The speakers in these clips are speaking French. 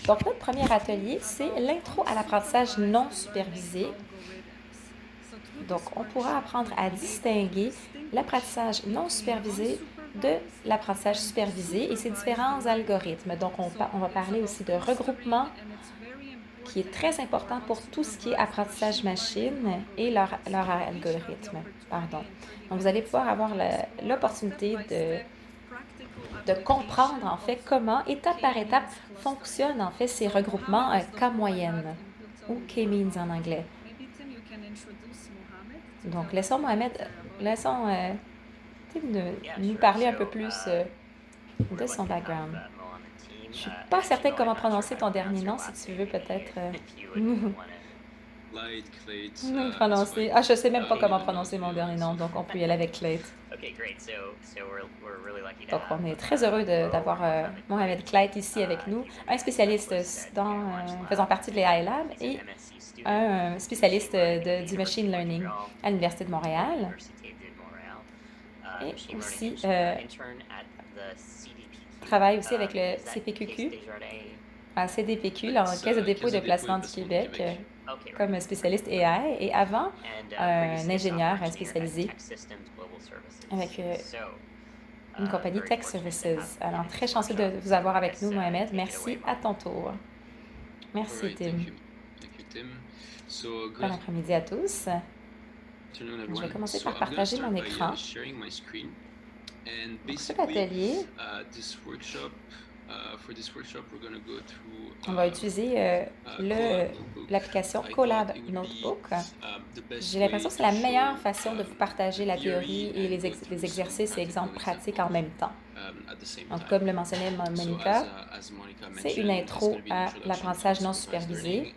Donc, notre premier atelier, c'est l'intro à l'apprentissage non supervisé. Donc, on pourra apprendre à distinguer l'apprentissage non supervisé de l'apprentissage supervisé et ses différents algorithmes. Donc, on va parler aussi de regroupement, qui est très important pour tout ce qui est apprentissage machine et leur algorithme. Pardon. Donc, vous allez pouvoir avoir l'opportunité de comprendre en fait comment, étape par étape, fonctionnent en fait ces regroupements K-moyenne ou K-means en anglais. Donc, laissons Tim nous parler un peu plus de son background. Je suis pas certaine comment prononcer ton dernier nom, si tu veux peut-être nous prononcer. Ah, je sais même pas comment prononcer mon dernier nom, donc on peut y aller avec Clayt. Donc, on est très heureux d'avoir Mohamed Clayt ici avec nous, un spécialiste faisant partie de l'AI Lab et un spécialiste du machine learning à l'Université de Montréal. Et aussi travaille aussi avec le CPQQ, à CDPQ, la Caisse de dépôt et de placement du Québec, comme spécialiste AI, et avant, un ingénieur spécialisé avec une compagnie Tech Services. Alors, très chanceux de vous avoir avec nous, Mohamed. Merci, à ton tour. Merci, Tim. Bon après-midi à tous. Je vais commencer par partager mon écran. Pour cet atelier, on va utiliser l'application Colab Notebook. J'ai l'impression que c'est la meilleure façon de vous partager la théorie et les exercices et exemples pratiques en même temps. Donc, comme le mentionnait Monica, c'est une intro à l'apprentissage non supervisé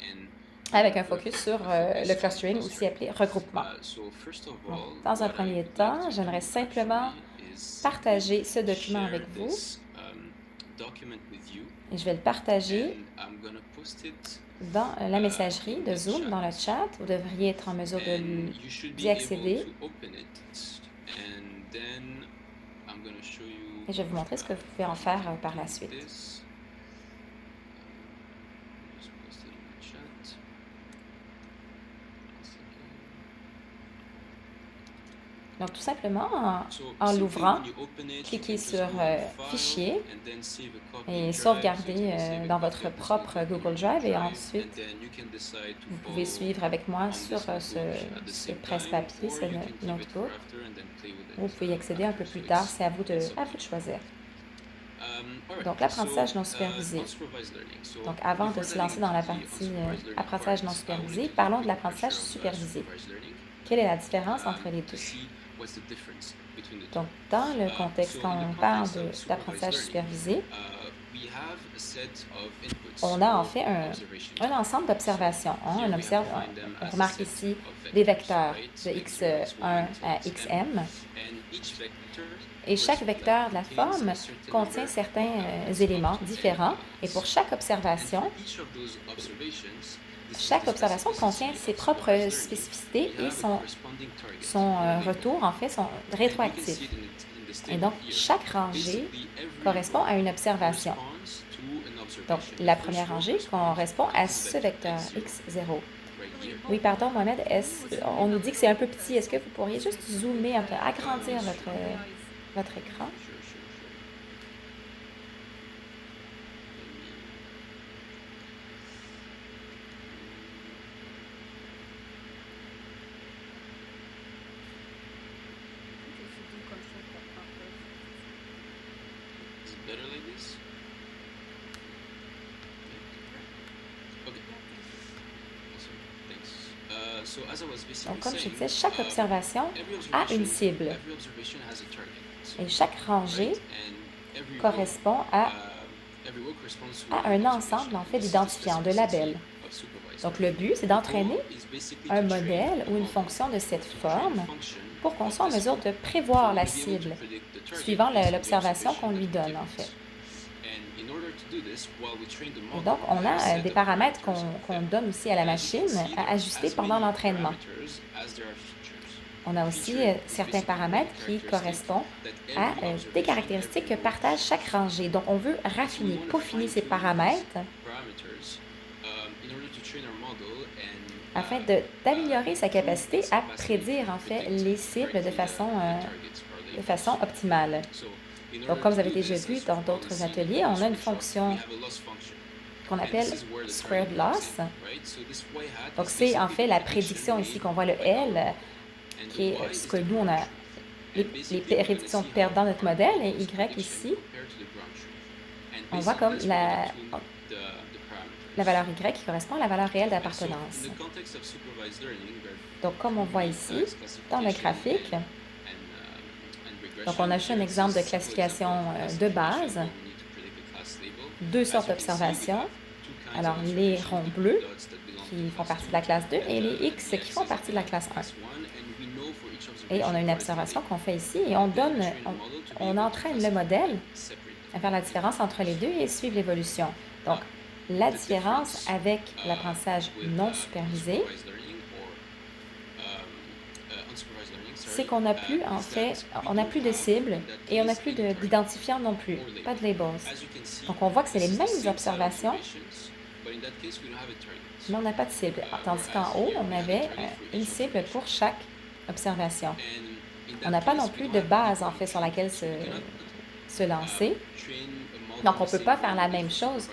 avec un focus sur le clustering, aussi appelé regroupement. Donc, dans un premier temps, j'aimerais simplement partager ce document avec vous. Et je vais le partager dans la messagerie de Zoom, dans le chat. Vous devriez être en mesure d'y accéder. Et je vais vous montrer ce que vous pouvez en faire par la suite. Donc, tout simplement, en l'ouvrant, cliquez sur Fichier et sauvegardez dans votre propre Google Drive et ensuite, vous pouvez suivre avec moi sur ce presse-papier, ce notebook. Vous pouvez y accéder un peu plus tard, c'est à vous de choisir. Donc, l'apprentissage non supervisé. Donc, avant de se lancer dans la partie apprentissage non supervisé, parlons de l'apprentissage supervisé. Quelle est la différence entre les deux? Donc, dans le contexte, quand on parle d'apprentissage supervisé, on a en fait un ensemble d'observations. On remarque ici des vecteurs de x1 à xm. Et chaque vecteur de la forme contient certains éléments différents. Et pour chaque observation contient ses propres spécificités et son retour, en fait, son rétroactif. Et donc, chaque rangée correspond à une observation. Donc, la première rangée correspond à ce vecteur x0. Oui, pardon, Mohamed, on nous dit que c'est un peu petit. Est-ce que vous pourriez juste zoomer un peu, agrandir votre écran? Donc, comme je disais, chaque observation a une cible. Et chaque rangée correspond à un ensemble, en fait, d'identifiants, de labels. Donc, le but, c'est d'entraîner un modèle ou une fonction de cette forme pour qu'on soit en mesure de prévoir la cible, suivant l'observation qu'on lui donne, en fait. Et donc, on a des paramètres qu'on donne aussi à la machine à ajuster pendant l'entraînement. On a aussi certains paramètres qui correspondent à des caractéristiques que partage chaque rangée. Donc, on veut raffiner, peaufiner ces paramètres afin d'améliorer sa capacité à prédire en fait les cibles de façon optimale. Donc, comme vous avez déjà vu dans d'autres ateliers, on a une fonction qu'on appelle squared loss. Donc, c'est en fait la prédiction ici qu'on voit le L, qui est ce que nous, on a, les prédictions perdant notre modèle, et Y ici, on voit comme la valeur Y qui correspond à la valeur réelle d'appartenance. Donc, comme on voit ici, dans le graphique, donc on a juste un exemple de classification de base, deux sortes d'observations. Alors, les ronds bleus qui font partie de la classe 2 et les X qui font partie de la classe 1. Et on a une observation qu'on fait ici et on entraîne le modèle à faire la différence entre les deux et suivre l'évolution. Donc, la différence avec l'apprentissage non supervisé, c'est qu'on n'a plus, en fait, on n'a plus de cibles et on n'a plus d'identifiants non plus, pas de labels. Donc, on voit que c'est les mêmes observations, mais on n'a pas de cible. Tandis qu'en haut, on avait une cible pour chaque observation. On n'a pas non plus de base, en fait, sur laquelle se lancer. Donc, on ne peut pas faire la même chose.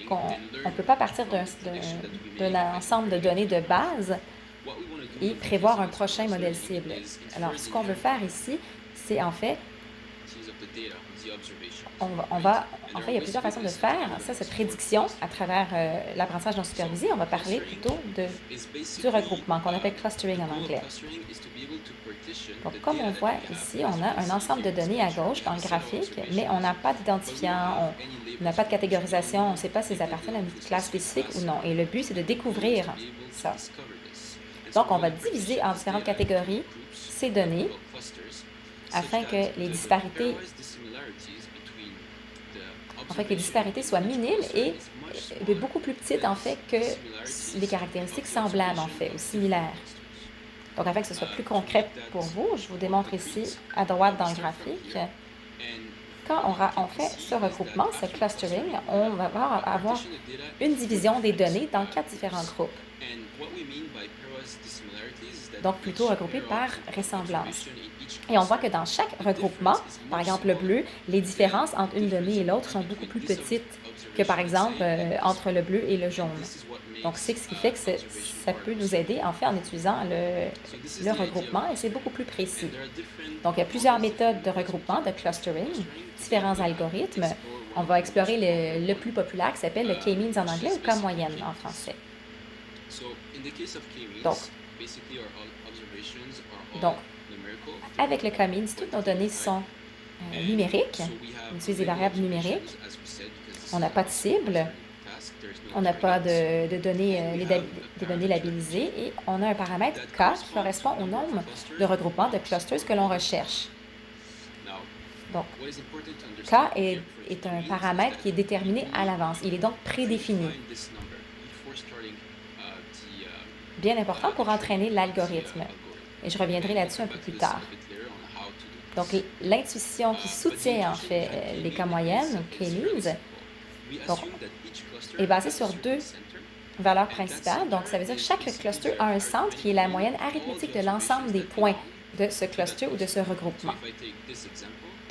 On ne peut pas partir d'un ensemble de données de base et prévoir un prochain modèle cible. Alors, ce qu'on veut faire ici, c'est en fait, il y a plusieurs façons de faire cette prédiction à travers l'apprentissage non supervisé. On va parler plutôt du regroupement qu'on appelle clustering en anglais. Donc, comme on voit ici, on a un ensemble de données à gauche dans le graphique, mais on n'a pas d'identifiant, on n'a pas de catégorisation, on ne sait pas si elles appartiennent à une classe spécifique ou non. Et le but, c'est de découvrir ça. Donc, on va diviser en différentes catégories ces données afin que les disparités soient minimes et beaucoup plus petites, en fait, que les caractéristiques semblables, en fait, ou similaires. Donc, afin que ce soit plus concret pour vous, je vous démontre ici, à droite dans le graphique, quand on fait ce regroupement, ce clustering, on va avoir une division des données dans 4 différents groupes. Donc, plutôt regroupés par ressemblance. Et on voit que dans chaque regroupement, par exemple le bleu, les différences entre une donnée et l'autre sont beaucoup plus petites que, par exemple, entre le bleu et le jaune. Donc, c'est ce qui fait que ça peut nous aider, en fait, en utilisant le regroupement, et c'est beaucoup plus précis. Donc, il y a plusieurs méthodes de regroupement, de clustering, différents algorithmes. On va explorer le plus populaire qui s'appelle le K-means en anglais ou K-moyenne en français. Donc, avec le K-means, toutes nos données sont numériques. On utilise des variables numériques. On n'a pas de cible. On n'a pas de données, des données labellisées. Et on a un paramètre K qui correspond au nombre de regroupements de clusters que l'on recherche. Donc, K est un paramètre qui est déterminé à l'avance. Il est donc prédéfini. Bien important pour entraîner l'algorithme. Et je reviendrai là-dessus un peu plus tard. Donc, l'intuition qui soutient, en fait, les cas moyennes, K-means, est basée sur 2 valeurs principales. Donc, ça veut dire que chaque cluster a un centre qui est la moyenne arithmétique de l'ensemble des points de ce cluster ou de ce regroupement.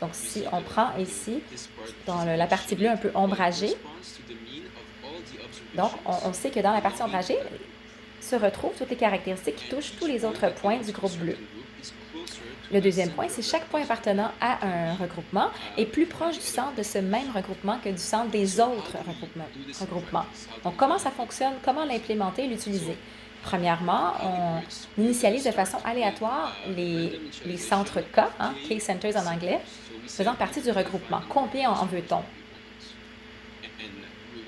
Donc, si on prend ici, dans la partie bleue un peu ombragée, donc, on sait que dans la partie ombragée, se retrouvent toutes les caractéristiques qui touchent tous les autres points du groupe bleu. Le deuxième point, c'est chaque point appartenant à un regroupement est plus proche du centre de ce même regroupement que du centre des autres regroupements. Donc, comment ça fonctionne? Comment l'implémenter et l'utiliser? Premièrement, on initialise de façon aléatoire les centres K, K-centers en anglais, faisant partie du regroupement. Combien en veut-on?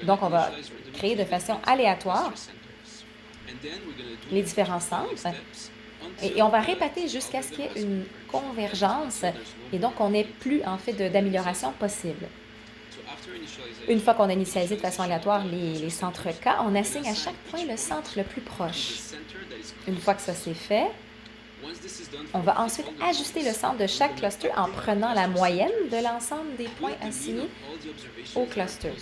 Donc, on va créer de façon aléatoire les différents centres et on va répéter jusqu'à ce qu'il y ait une convergence et donc on n'ait plus en fait d'amélioration possible. Une fois qu'on a initialisé de façon aléatoire les centres K, on assigne à chaque point le centre le plus proche. Une fois que ça c'est fait, on va ensuite ajuster le centre de chaque cluster en prenant la moyenne de l'ensemble des points assignés au cluster.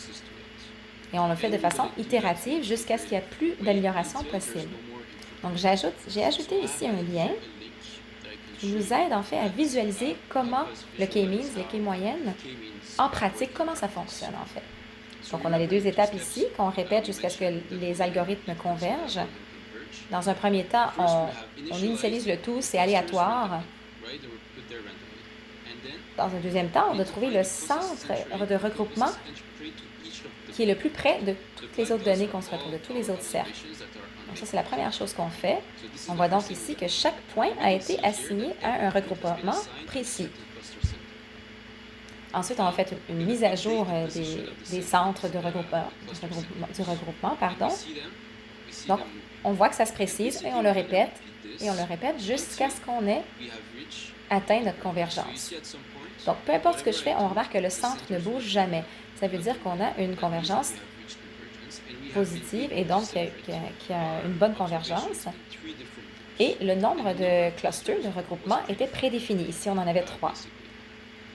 Et on le fait de façon itérative jusqu'à ce qu'il n'y ait plus d'amélioration possible. Donc, j'ai ajouté ici un lien qui nous aide en fait à visualiser comment le K-means, les K-moyennes, en pratique, comment ça fonctionne en fait. Donc, on a les deux étapes ici qu'on répète jusqu'à ce que les algorithmes convergent. Dans un premier temps, on initialise le tout, c'est aléatoire. Dans un deuxième temps, on doit trouver le centre de regroupement qui est le plus près de toutes les autres données qu'on se retrouve, de tous les autres cercles. Donc ça, c'est la première chose qu'on fait. On voit donc ici que chaque point a été assigné à un regroupement précis. Ensuite, on a fait une mise à jour des centres de regroupement, du regroupement. Donc, on voit que ça se précise et on le répète jusqu'à ce qu'on ait atteint notre convergence. Donc, peu importe ce que je fais, on remarque que le centre ne bouge jamais. Ça veut dire qu'on a une convergence positive et donc qu'il y a une bonne convergence. Et le nombre de clusters, de regroupements, était prédéfini. Ici, on en avait 3.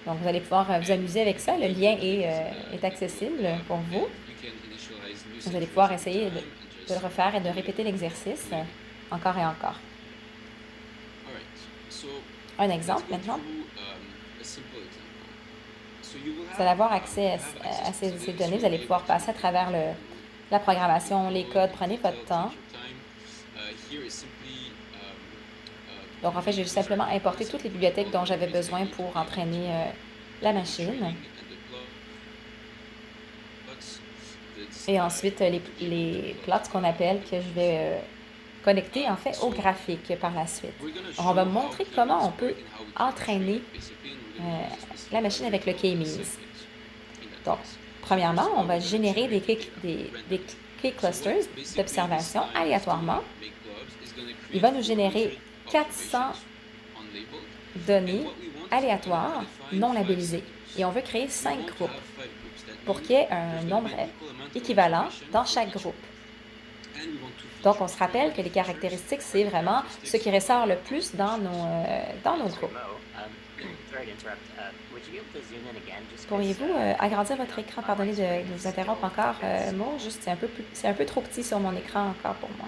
Donc, vous allez pouvoir vous amuser avec ça. Le lien est accessible pour vous. Vous allez pouvoir essayer de le refaire et de répéter l'exercice encore et encore. Un exemple maintenant. Vous allez avoir accès à ces données. Vous allez pouvoir passer à travers la programmation, les codes. Prenez votre temps. Donc, en fait, j'ai simplement importé toutes les bibliothèques dont j'avais besoin pour entraîner la machine. Et ensuite, les plots qu'on appelle, que je vais connecter, en fait, au graphique par la suite. Alors, on va montrer comment on peut entraîner la machine avec le K-means. Donc, premièrement, on va générer des K-clusters d'observation aléatoirement. Il va nous générer 400 données aléatoires non labellisées. Et on veut créer 5 groupes pour qu'il y ait un nombre équivalent dans chaque groupe. Donc, on se rappelle que les caractéristiques, c'est vraiment ce qui ressort le plus dans nos groupes. Pourriez-vous agrandir votre écran? Pardonnez de vous interrompre encore, Mo. Juste, c'est un peu trop petit sur mon écran encore pour moi.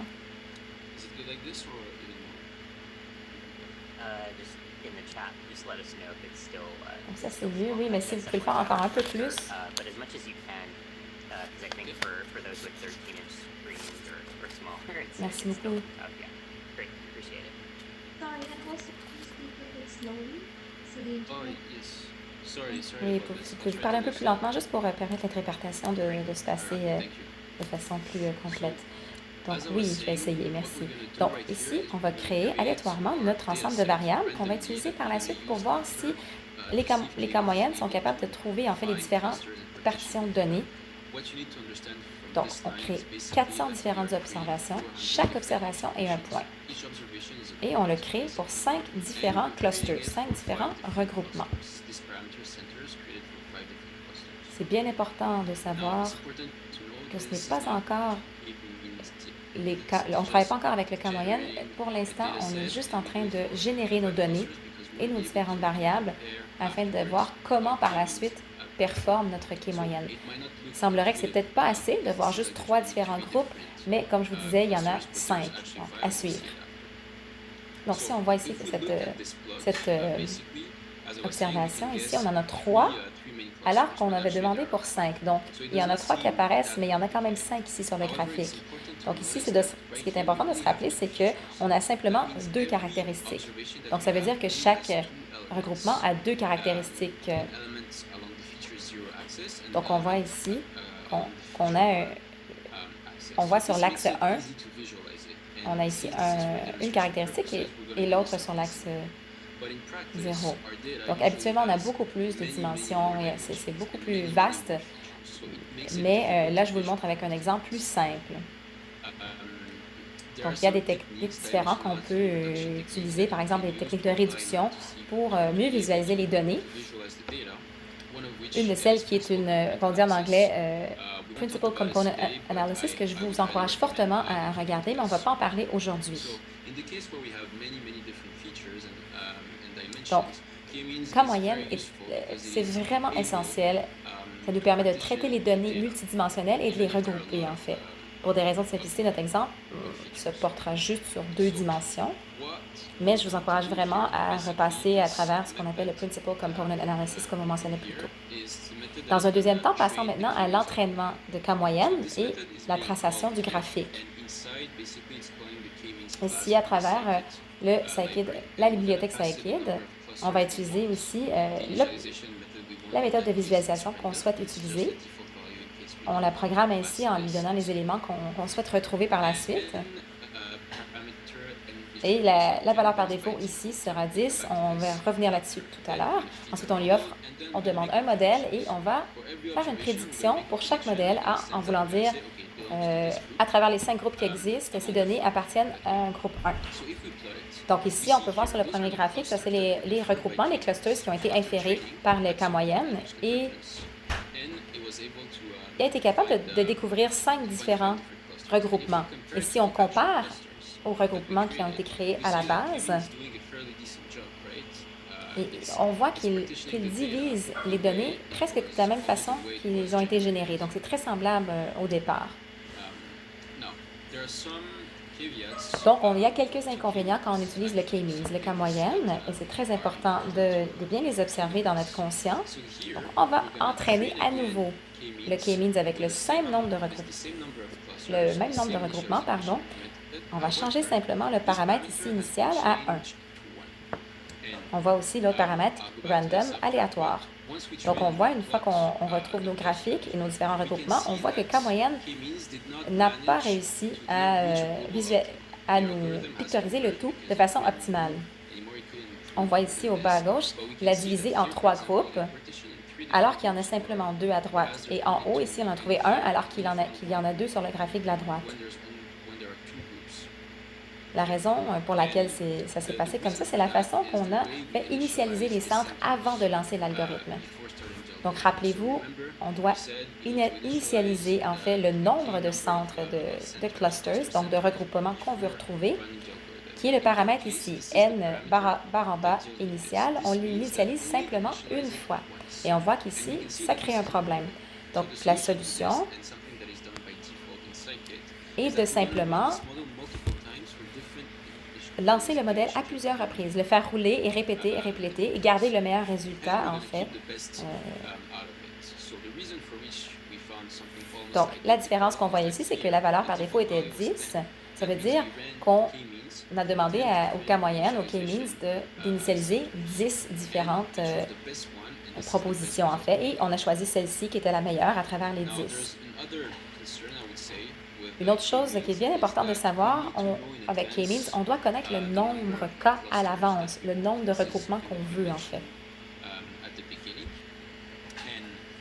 Donc ça, c'est mieux, oui, mais si vous pouvez le faire encore un peu plus. Merci beaucoup. Oui, vous pouvez parler un peu plus lentement, juste pour permettre l'interprétation de se passer de façon plus complète. Donc oui, je vais essayer, merci. Donc ici, on va créer aléatoirement notre ensemble de variables qu'on va utiliser par la suite pour voir si les cas moyennes sont capables de trouver en fait les différentes partitions de données. Donc, on crée 400 différentes observations. Chaque observation est un point. Et on le crée pour 5 différents clusters, 5 différents regroupements. C'est bien important de savoir que ce n'est pas encore on ne travaille pas encore avec le cas moyenne. Pour l'instant, on est juste en train de générer nos données et nos différentes variables afin de voir comment par la suite performe notre K moyenne. Il semblerait que c'est peut-être pas assez de voir juste 3 différents groupes, mais comme je vous disais, il y en a 5 donc, à suivre. Donc, si on voit ici cette observation, ici, on en a 3, alors qu'on avait demandé pour 5. Donc, il y en a 3 qui apparaissent, mais il y en a quand même 5 ici sur le graphique. Donc, ici, ce qui est important de se rappeler, c'est qu'on a simplement 2 caractéristiques. Donc, ça veut dire que chaque regroupement a 2 caractéristiques. Donc, on voit ici on voit sur l'axe 1, on a ici une caractéristique et l'autre sur l'axe 0. Donc, habituellement, on a beaucoup plus de dimensions et c'est beaucoup plus vaste. Mais là, je vous le montre avec un exemple plus simple. Donc, il y a des techniques différentes qu'on peut utiliser, par exemple des techniques de réduction pour mieux visualiser les données. Une de celles qui est qu'on dit en anglais, Principal Component Analysis, que je vous encourage fortement à regarder, mais on ne va pas en parler aujourd'hui. Donc, cas moyenne, c'est vraiment essentiel Ça nous permet de traiter les données multidimensionnelles et de les regrouper, en fait. Pour des raisons de simplicité, notre exemple se portera juste sur 2 dimensions, mais je vous encourage vraiment à repasser à travers ce qu'on appelle le Principal Component Analysis, comme on mentionnait plus tôt. Dans un deuxième temps, passons maintenant à l'entraînement de cas moyenne et la traçation du graphique. Ici, à travers la bibliothèque Scikit, on va utiliser aussi la méthode de visualisation qu'on souhaite utiliser. On la programme ainsi en lui donnant les éléments qu'on souhaite retrouver par la suite. Et la valeur par défaut ici sera 10. On va revenir là-dessus tout à l'heure. Ensuite, on demande un modèle et on va faire une prédiction pour chaque modèle en voulant dire, à travers les 5 groupes qui existent, ces données appartiennent à un groupe 1. Donc ici, on peut voir sur le premier graphique, ça c'est les regroupements, les clusters qui ont été inférés par le cas moyenne. Et il a été capable de découvrir 5 différents regroupements. Et si on compare aux regroupements qui ont été créés à la base, et on voit qu'il divise les données presque de la même façon qu'ils ont été générés. Donc, c'est très semblable au départ. Donc, il y a quelques inconvénients quand on utilise le K-means, le cas moyenne, et c'est très important de bien les observer dans notre conscient. Donc, on va entraîner à nouveau le K-means avec le même nombre de regroupements, pardon. On va changer simplement le paramètre ici initial à 1. On voit aussi l'autre paramètre random, aléatoire. Donc, on voit une fois qu'on retrouve nos graphiques et nos différents regroupements, on voit que K moyenne n'a pas réussi à nous pictoriser le tout de façon optimale. On voit ici au bas à gauche, il a divisé en 3 groupes, alors qu'il y en a simplement 2 à droite. Et en haut, ici, on en a trouvé 1, alors qu'il y en a 2 sur le graphique de la droite. La raison pour laquelle ça s'est passé comme ça, c'est la façon qu'on a fait initialiser les centres avant de lancer l'algorithme. Donc, rappelez-vous, on doit initialiser en fait le nombre de centres de clusters, donc de regroupements qu'on veut retrouver, qui est le paramètre ici, n barre en bas initial. On l'initialise simplement une fois. Et on voit qu'ici, ça crée un problème. Donc, la solution est de simplement lancer le modèle à plusieurs reprises, le faire rouler et répéter et garder le meilleur résultat, en fait. Donc, la différence qu'on voit ici, c'est que la valeur par défaut était 10. Ça veut dire qu'on a demandé au cas moyenne, au K-means, d'initialiser 10 différentes propositions, en fait, et on a choisi celle-ci qui était la meilleure à travers les 10. Une autre chose qui est bien importante de savoir, avec K-means, on doit connaître le nombre K à l'avance, le nombre de regroupements qu'on veut, en fait.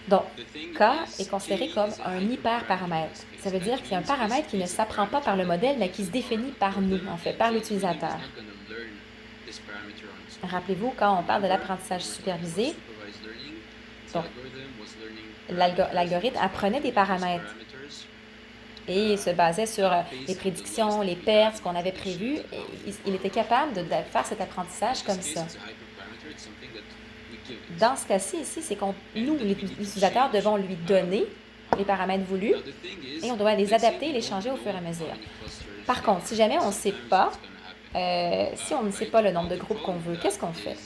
Donc, K est considéré comme un hyperparamètre. Ça veut dire qu'il y a un paramètre qui ne s'apprend pas par le modèle, mais qui se définit par nous, en fait, par l'utilisateur. Rappelez-vous, quand on parle de l'apprentissage supervisé, l'algorithme apprenait des paramètres et se basait sur les prédictions, les pertes, ce qu'on avait prévu. Et il était capable de faire cet apprentissage comme ça. Dans ce cas-ci, ici, c'est que nous, les utilisateurs, devons lui donner les paramètres voulus et on doit les adapter et les changer au fur et à mesure. Par contre, si jamais on ne sait pas, si on ne sait pas le nombre de groupes qu'on veut, qu'est-ce qu'on fait?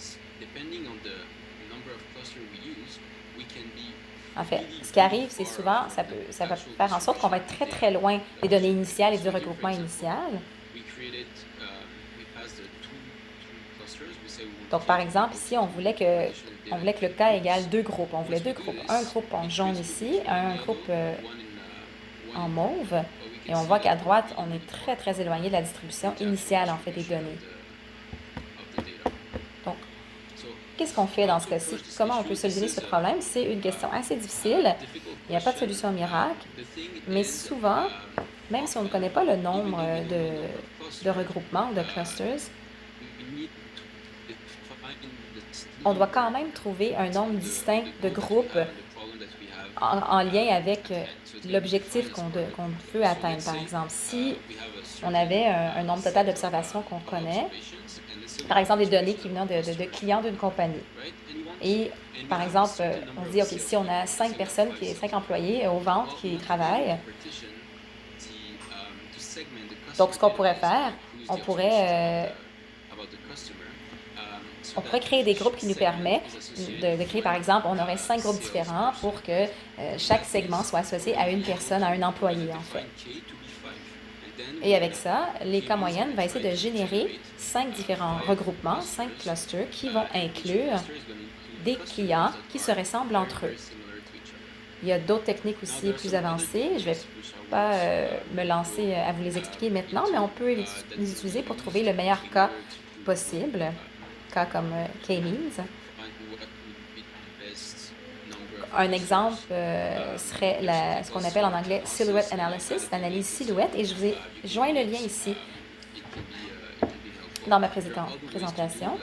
En fait, ce qui arrive, c'est souvent, ça va faire en sorte qu'on va être très, très loin des données initiales et du regroupement initial. Donc, par exemple, ici, on voulait que le cas égale 2 groupes. On voulait 2 groupes. Un groupe en jaune ici, un groupe en mauve. Et on voit qu'à droite, on est très, très éloigné de la distribution initiale, en fait, des données. Donc, qu'est-ce qu'on fait dans ce cas-ci? Comment on peut solutionner ce problème? C'est une question assez difficile. Il n'y a pas de solution miracle. Mais souvent, même si on ne connaît pas le nombre de regroupements ou de clusters, on doit quand même trouver un nombre distinct de groupes en lien avec l'objectif qu'on veut atteindre. Par exemple, si on avait un nombre total d'observations qu'on connaît, par exemple des données qui viennent de clients d'une compagnie, et Par exemple, on se dit, OK, si on a 5 personnes, 5 employés aux ventes qui travaillent, donc ce qu'on pourrait faire, on pourrait créer des groupes qui nous permettent de créer, par exemple, on aurait 5 groupes différents pour que chaque segment soit associé à une personne, à un employé, en fait. Et avec ça, les cas moyennes va essayer de générer 5 différents regroupements, 5 clusters qui vont inclure des clients qui se ressemblent entre eux. Il y a d'autres techniques aussi plus avancées. Je ne vais pas me lancer à vous les expliquer maintenant, mais on peut les utiliser pour trouver le meilleur cas possible, cas comme K-means. Un exemple serait ce qu'on appelle en anglais silhouette analysis, l'analyse silhouette, et je vous ai joint le lien ici dans ma présentation.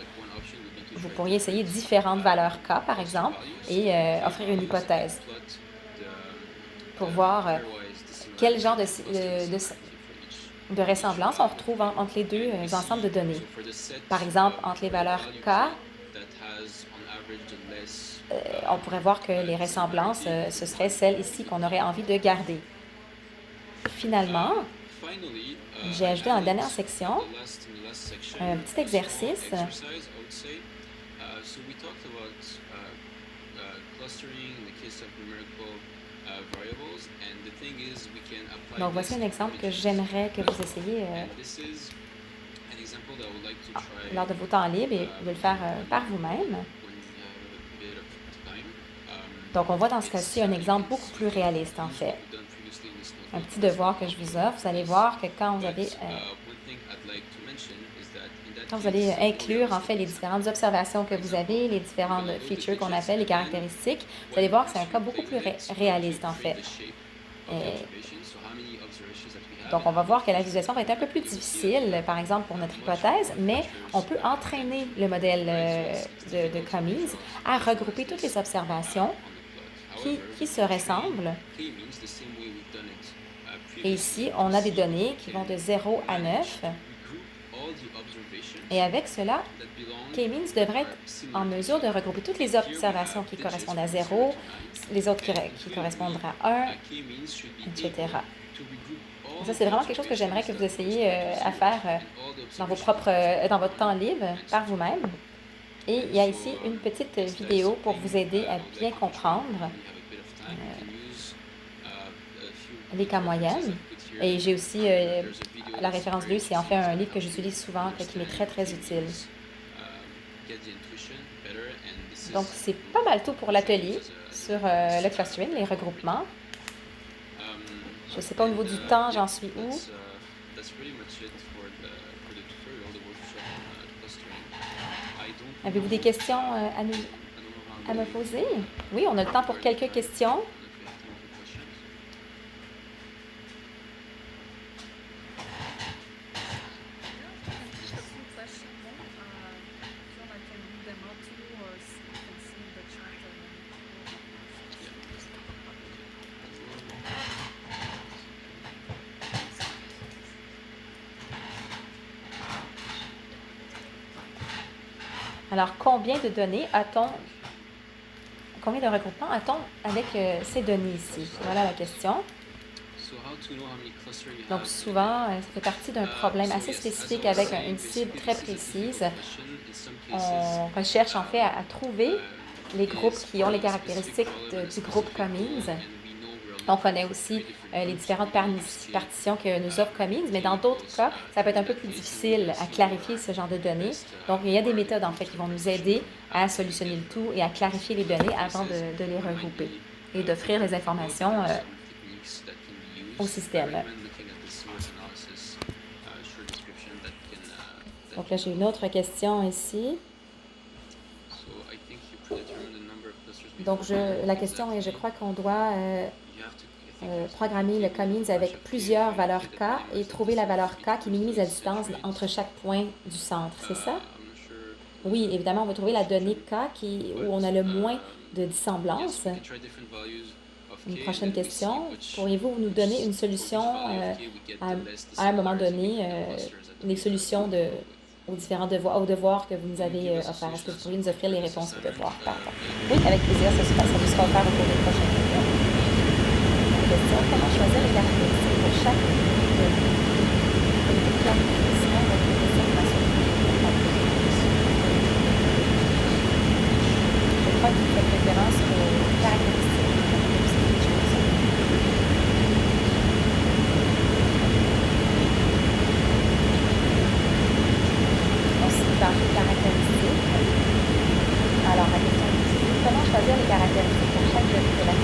Vous pourriez essayer différentes valeurs K, par exemple, et offrir une hypothèse pour voir quel genre de ressemblance on retrouve entre les deux ensembles de données. Par exemple, entre les valeurs K, on pourrait voir que les ressemblances, ce seraient celles ici qu'on aurait envie de garder. Finalement, j'ai ajouté dans la dernière section un petit exercice. Donc, voici un exemple que j'aimerais que vous essayiez lors de vos temps libres et de le faire par vous-même. Donc, on voit dans ce cas-ci un exemple beaucoup plus réaliste, en fait. Un petit devoir que je vous offre, vous allez voir que quand vous allez inclure, en fait, les différentes observations que vous avez, les différentes features qu'on appelle, les caractéristiques, vous allez voir que c'est un cas beaucoup plus réaliste, en fait. Donc, on va voir que la visualisation va être un peu plus difficile, par exemple, pour notre hypothèse, mais on peut entraîner le modèle de Cummings à regrouper toutes les observations qui se ressemblent. Et ici, on a des données qui vont de 0 à 9. Et avec cela, K-means devrait être en mesure de regrouper toutes les observations qui correspondent à 0, les autres qui correspondent à 1, etc. Ça, c'est vraiment quelque chose que j'aimerais que vous essayiez à faire dans votre temps libre par vous-même. Et il y a ici une petite vidéo pour vous aider à bien comprendre les cas moyennes. Et j'ai aussi la référence 2, c'est en fait un livre que j'utilise souvent, qui m'est très, très utile. Donc, c'est pas mal tout pour l'atelier sur le clustering, les regroupements. Je ne sais pas au niveau du temps, j'en suis où. Avez-vous des questions à me poser? Oui, on a le temps pour quelques questions. Alors, combien de données a-t-on, combien de regroupements a-t-on avec ces données ici? Voilà la question. Donc, souvent, ça fait partie d'un problème assez spécifique avec une cible très précise. On recherche en fait à trouver les groupes qui ont les caractéristiques du groupe Cummings. On connaît aussi les différentes partitions que nous offre Cummings, mais dans d'autres cas, ça peut être un peu plus difficile à clarifier ce genre de données. Donc, il y a des méthodes, en fait, qui vont nous aider à solutionner le tout et à clarifier les données avant de les regrouper et d'offrir les informations au système. Donc là, j'ai une autre question ici. Donc, la question est, je crois qu'on doit programmer le Cummings avec plusieurs valeurs K et trouver la valeur K qui minimise la distance entre chaque point du centre. C'est ça? Oui, évidemment, on va trouver la donnée K où on a le moins de dissemblance. Une prochaine question. Pourriez-vous nous donner une solution à un moment donné, les solutions aux devoirs que vous nous avez offerts. Est-ce que vous pourriez nous offrir les réponses aux devoirs? Pardon. Oui, avec plaisir, ça vous sera offert au cours des prochaines questions. Question, comment choisir les caractéristiques pour chaque Je crois que vous faites référence aux caractéristiques. Par caractéristiques. Alors, la question est comment choisir les caractéristiques pour chaque de l'activité?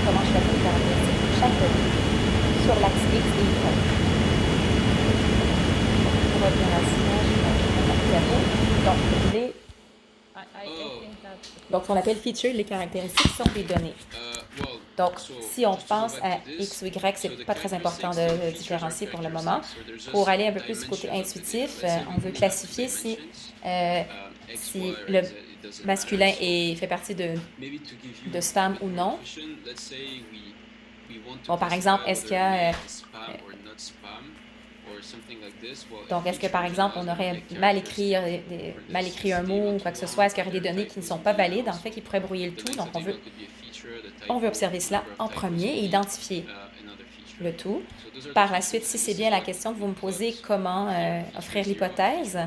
Comment choisir les caractéristiques pour chaque donnée sur l'axe X et Y? Donc, ce qu'on appelle feature, les caractéristiques sont des données. Donc, si on pense à X ou Y, c'est pas très important de différencier pour le moment. Pour aller un peu plus du côté intuitif, on veut classifier si le masculin fait partie de spam ou non. Bon, par exemple, est-ce qu'il y a... donc, est-ce que, par exemple, on aurait mal écrit un mot ou quoi que ce soit? Est-ce qu'il y aurait des données qui ne sont pas valides, en fait, qui pourraient brouiller le tout? Donc, on veut observer cela en premier et identifier le tout. Par la suite, si c'est bien la question que vous me posez, comment offrir l'hypothèse?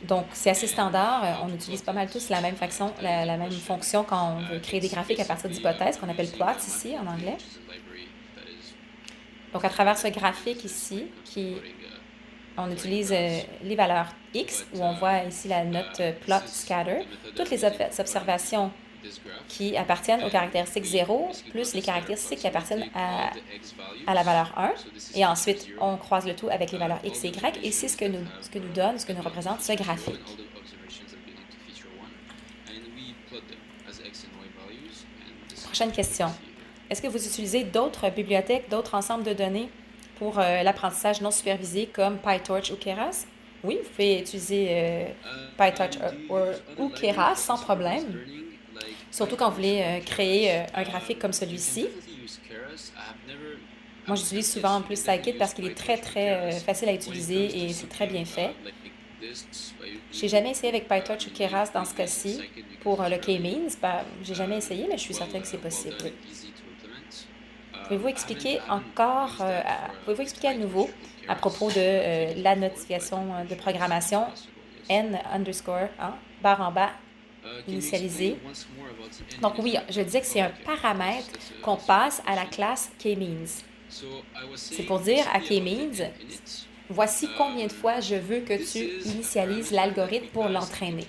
Donc, c'est assez standard. On utilise pas mal tous la même fonction quand on veut créer des graphiques à partir d'hypothèses, qu'on appelle plots ici en anglais. Donc, à travers ce graphique ici, on utilise les valeurs X, où on voit ici la note plot scatter, toutes les observations qui appartiennent aux caractéristiques 0, plus les caractéristiques qui appartiennent à la valeur 1. Et ensuite, on croise le tout avec les valeurs X et Y, et c'est ce que nous représente ce graphique. Prochaine question. Est-ce que vous utilisez d'autres bibliothèques, d'autres ensembles de données pour l'apprentissage non supervisé comme PyTorch ou Keras? Oui, vous pouvez utiliser PyTorch ou Keras sans problème, surtout quand vous voulez créer un graphique comme celui-ci. Moi, j'utilise souvent en plus Scikit parce qu'il est très, très facile à utiliser et c'est très bien fait. Je n'ai jamais essayé avec PyTorch ou Keras dans ce cas-ci pour le K-means. J'ai jamais essayé, mais je suis certaine que c'est possible. Pouvez-vous expliquer pouvez-vous expliquer à nouveau à propos de la notification de programmation barre en bas, initialisée? Donc oui, je disais que c'est un paramètre qu'on passe à la classe K-means. C'est pour dire à K-means, voici combien de fois je veux que tu initialises l'algorithme pour l'entraîner.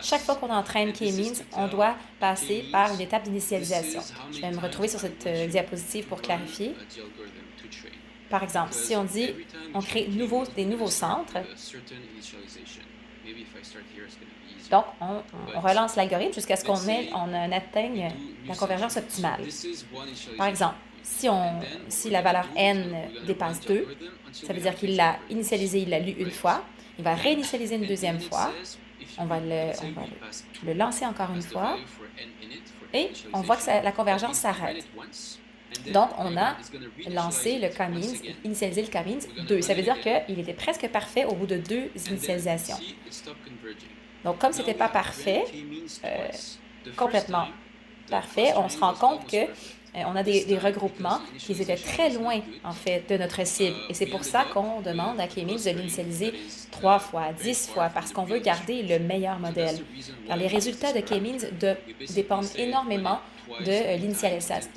Chaque fois qu'on entraîne K-means, on doit passer par une étape d'initialisation. Je vais me retrouver sur cette diapositive pour clarifier. Par exemple, si on dit on crée des nouveaux centres, donc on relance l'algorithme jusqu'à ce qu'on atteigne la convergence optimale. Par exemple, si la valeur n dépasse 2, ça veut dire qu'il l'a initialisé, il l'a lu une fois, il va réinitialiser une deuxième fois, on va le lancer encore une fois, et on voit que la convergence s'arrête. Donc, on a lancé le K-means, initialisé le K-means 2. Ça veut dire qu'il était presque parfait au bout de 2 initialisations. Donc, comme ce n'était pas parfait, complètement parfait, on se rend compte que on a des regroupements qui étaient très loin, en fait, de notre cible. Et c'est pour ça qu'on demande à K-means de l'initialiser 3 fois, 10 fois, parce qu'on veut garder le meilleur modèle. Car les résultats de K-means dépendent énormément de l'initialisation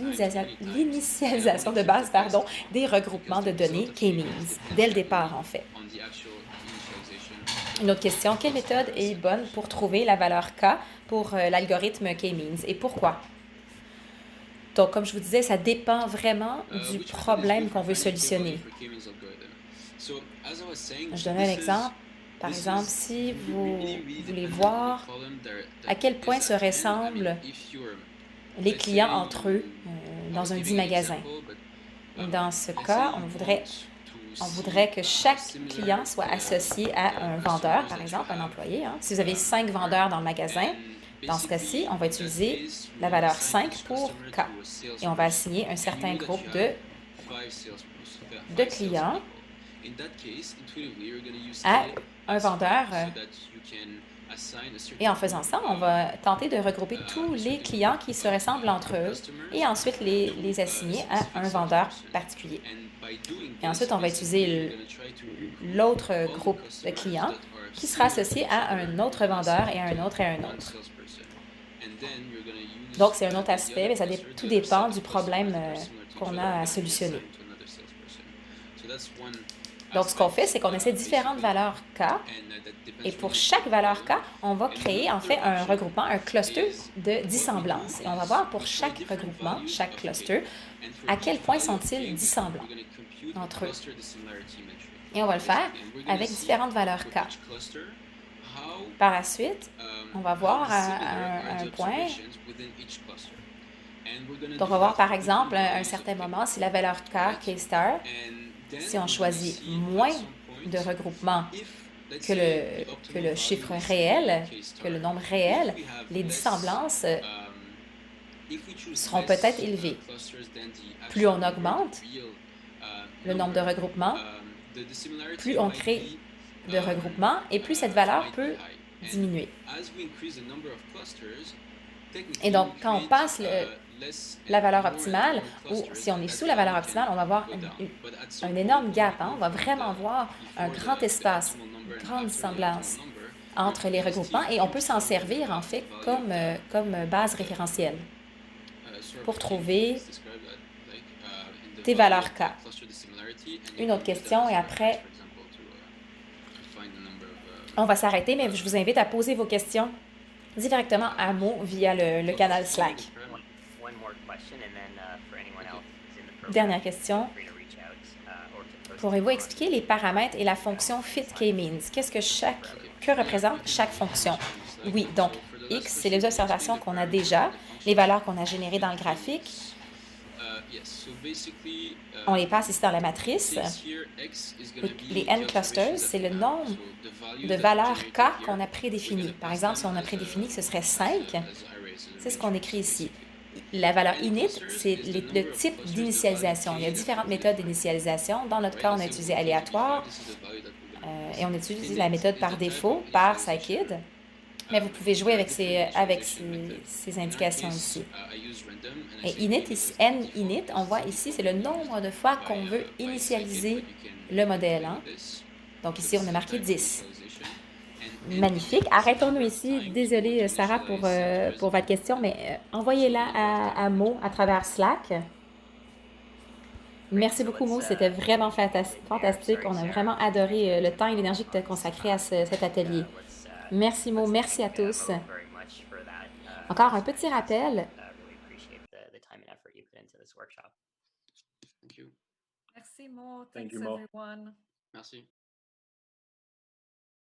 de base, des regroupements de données K-means, dès le départ, en fait. Une autre question, quelle méthode est bonne pour trouver la valeur K pour l'algorithme K-means et pourquoi? Donc, comme je vous disais, ça dépend vraiment du problème qu'on veut solutionner. Je donne un exemple. Par exemple, si vous voulez voir à quel point se ressemblent les clients entre eux dans un dit magasin. Dans ce cas, on voudrait que chaque client soit associé à un vendeur, par exemple, un employé, hein. Si vous avez 5 vendeurs dans le magasin, dans ce cas-ci, on va utiliser la valeur 5 pour K. Et on va assigner un certain groupe de clients à un vendeur. Et en faisant ça, on va tenter de regrouper tous les clients qui se ressemblent entre eux et ensuite les assigner à un vendeur particulier. Et ensuite, on va utiliser l'autre groupe de clients qui sera associé à un autre vendeur et à un autre et à un autre. Donc, c'est un autre aspect, mais tout dépend du problème qu'on a à solutionner. Donc, ce qu'on fait, c'est qu'on essaie différentes valeurs K. Et pour chaque valeur K, on va créer en fait un regroupement, un cluster de dissemblance. Et on va voir pour chaque regroupement, chaque cluster, à quel point sont-ils dissemblants entre eux. Et on va le faire avec différentes valeurs K. Par la suite, on va voir à un point. Donc, on va voir par exemple à un certain moment si la valeur K, K star, si on choisit moins de regroupements que le chiffre réel, que le nombre réel, les dissemblances seront peut-être élevées. Plus on augmente le nombre de regroupements, plus on crée de regroupements et plus cette valeur peut diminuer. Et donc, quand on passe la valeur optimale, ou si on est sous la valeur optimale, on va avoir un énorme gap. Hein? On va vraiment voir un grand espace, une grande dissemblance entre les regroupements et on peut s'en servir en fait comme base référentielle pour trouver des valeurs K. Une autre question et après, on va s'arrêter, mais je vous invite à poser vos questions directement à Mo via le canal Slack. Dernière question. Pourrez-vous expliquer les paramètres et la fonction FitKmeans? Que représente chaque fonction? Oui, donc X, c'est les observations qu'on a déjà, les valeurs qu'on a générées dans le graphique. On les passe ici dans la matrice. Les N clusters, c'est le nombre de valeurs K qu'on a prédéfinies. Par exemple, si on a prédéfini que ce serait 5, c'est ce qu'on écrit ici. La valeur init, c'est le type d'initialisation. Il y a différentes méthodes d'initialisation. Dans notre cas, on a utilisé aléatoire et on utilise la méthode par défaut, par scikid. Mais vous pouvez jouer avec ces indications ici. Et init, n init, on voit ici, c'est le nombre de fois qu'on veut initialiser le modèle. Hein? Donc ici, on a marqué 10. Magnifique. Arrêtons-nous ici. Désolée, Sarah, pour votre question, mais envoyez-la à Mo à travers Slack. Merci beaucoup, Mo. C'était vraiment fantastique. On a vraiment adoré le temps et l'énergie que tu as consacré à cet atelier. Merci, Mo. Merci à tous. Encore un petit rappel. Merci, Mo. Thanks, everyone. Merci.